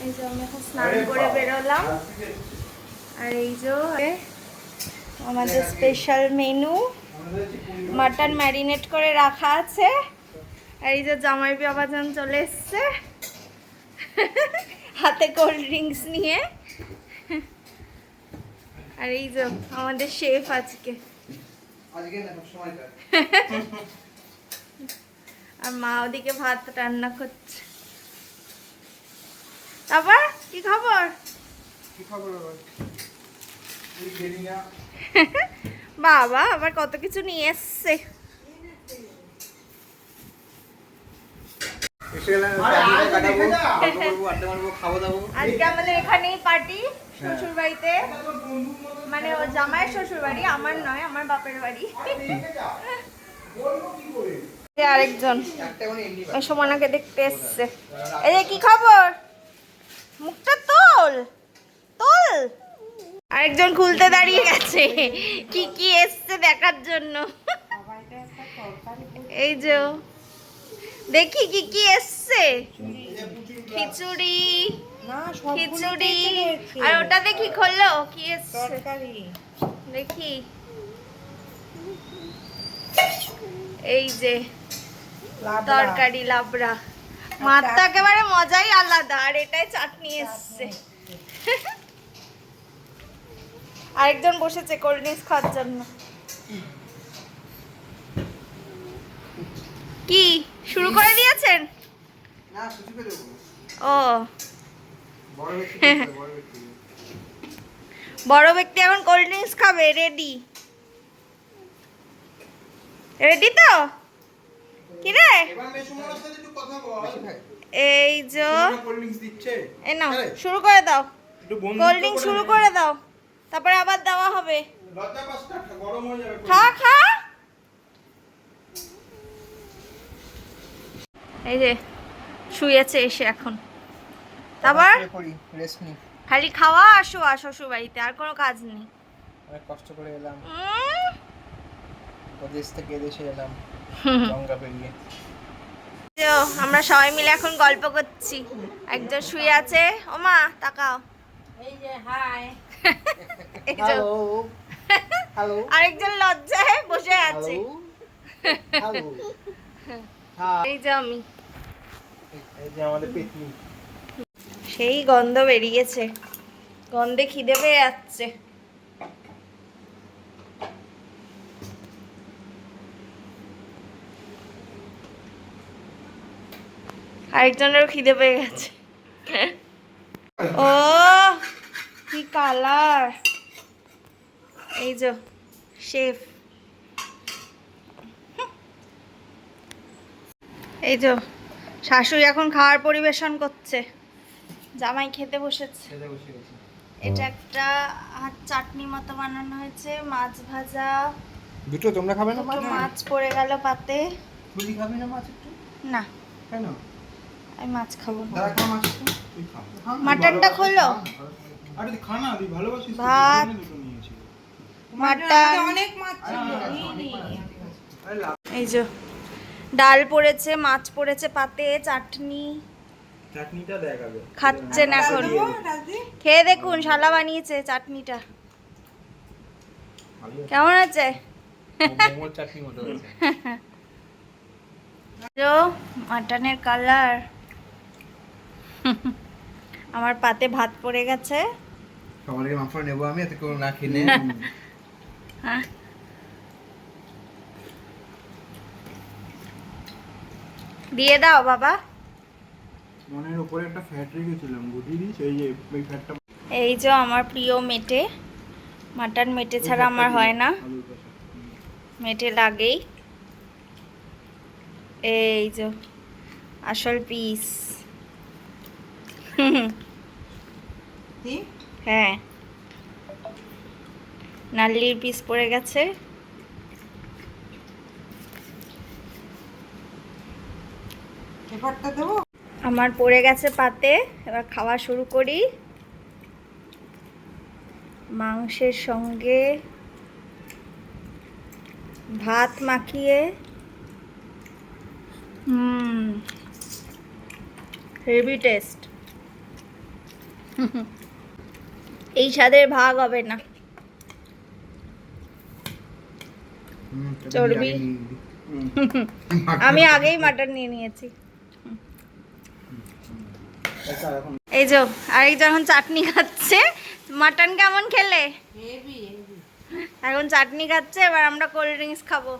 এই যে আমি এখন স্নান করে বেরোলাম। আর এই যে আমাদের স্পেশাল মেনু, মাটন ম্যারিনেট করে রাখা আছে। আর এই যে জামাই বাবাজান চলে এসছে হাতে কোল্ড ড্রিঙ্কস নিয়ে। আর এই যে আমাদের শেফ আজকে আর মা ওদিকে ভাত রান্না করছে। তারপর কি খবর? বাবা আবার কত কিছু নিয়ে এসছে। আজকে আমাদের এখানেই পার্টি শ্বশুর বাড়িতে, মানে ও জামাইয়ের শ্বশুর বাড়ি, আমার নয়, আমার বাপের বাড়ি। আরেকজন ওই সমানাকে দেখতে এসছে। এই যে কি খবর, মুখটা তোল তোল। আরেকজন খুলতে দাঁড়িয়ে গেছে কি কি এসছে দেখার জন্য। এই যে দেখি কি কি এসছে, খিচুড়ি খিচুড়ি। আর ওটা দেখি খোলো কি এসছে দেখি। এই যে তরকারি লাবড়া, মাছটা একেবারে মজাই আলাদা। আর এটাই চাটনি এসছে। আরেকজন বসেছে কোল্ড ড্রিঙ্কস খাওয়ার জন্য। কি শুরু করে দিয়েছেন? ও বড় ব্যক্তি এখন কোল্ড ড্রিঙ্কস খাবে। রেডি রেডি তো কি রে? এই যে এই নাও শুরু করে দাও, কোল্ড ড্রিঙ্কস শুরু করে দাও, তারপরে আবার দেওয়া হবে। খা খা। এই যে শুয়েছে এসে এখন। তারপর খালি খাওয়া আর শোয়া শ্বশুর বাড়িতে, আর কোনো কাজ নেই। অনেক কষ্ট করে এলাম, দেশ থেকে এদেশে এলাম গঙ্গা পেরিয়ে। আমরা সবাই মিলে এখন গল্প করছি। একজন শুয়ে আছে, ও মা তাকাও। এই যে হাই। Hello hello. আরেকজন লজ্জায় বসে আছে। হ্যালো। এই যে আমি, এই যে আমাদের পেতনি। সেই গন্ধ বেরিয়েছে, গন্ধে খিদে পেয়ে যাচ্ছে। আরেকজনেরও খিদে পেয়ে গেছে। ও কি কালার। এই যে শেফ, এই যে শাশুড়ি এখন খাওয়ার পরিবেশন করছে, জামাই খেতে বসেছে। এটা একটা চাটনি মতো বানানো হয়েছে, মাছ ভাজা। দুটো তোমরা খাবে না? মাছ পড়ে গেল পাতে। তুমি খাবে না মাছ একটু? না কেন? আমি মাছ খাবো না। দাদা খা মাছ একটু। মাটনটা খোলো। আরে তুই খা না, তুই ভালোবাসিস। ভাত মাটন অনেক মাছ ছিল। এই যে ডাল পড়েছে, মাছ পড়েছে পাতে, চাটনি। চাটনিটা দেখাবে। খাচ্ছেন এখন, খেয়ে দেখুন। শালা বানিয়েছে চাটনিটা, কেমন আছে? মোমোর চাটনি মতো হয়েছে। মাটনের কালার। আমার পাতে ভাত পড়ে গেছে। সবাইকে মাফ করে নেবো আমি, এত করে না খেলে। হ্যাঁ দিয়ে দাও বাবা। মনের উপরে একটা ফ্যাট রেখেছিলাম, বুঝিয়ে দিস। এই যে এই ফ্যাটটা। এই যে আমার প্রিয় মেটে, মাটন মেটে ছাড়া আমার হয় না, মেটে লাগেই। এই যে আসল পিস। হ্যাঁ নাল্লির পিস পড়ে গেছে। আমার পড়ে গেছে পাতে, এবার খাওয়া শুরু করি। মাংসের সঙ্গে ভাত মাখিয়ে। Heavy taste. এই স্বাদের ভাগ হবে না। চর্বি। আমি আগেই মাটন নিয়ে নিয়েছি। এই যে আরেকজন এখন চাটনি খাচ্ছে। মাটন কেমন খেলে? এখন চাটনি খাচ্ছে, এবার আমরা কোল্ড ড্রিঙ্কস খাবো।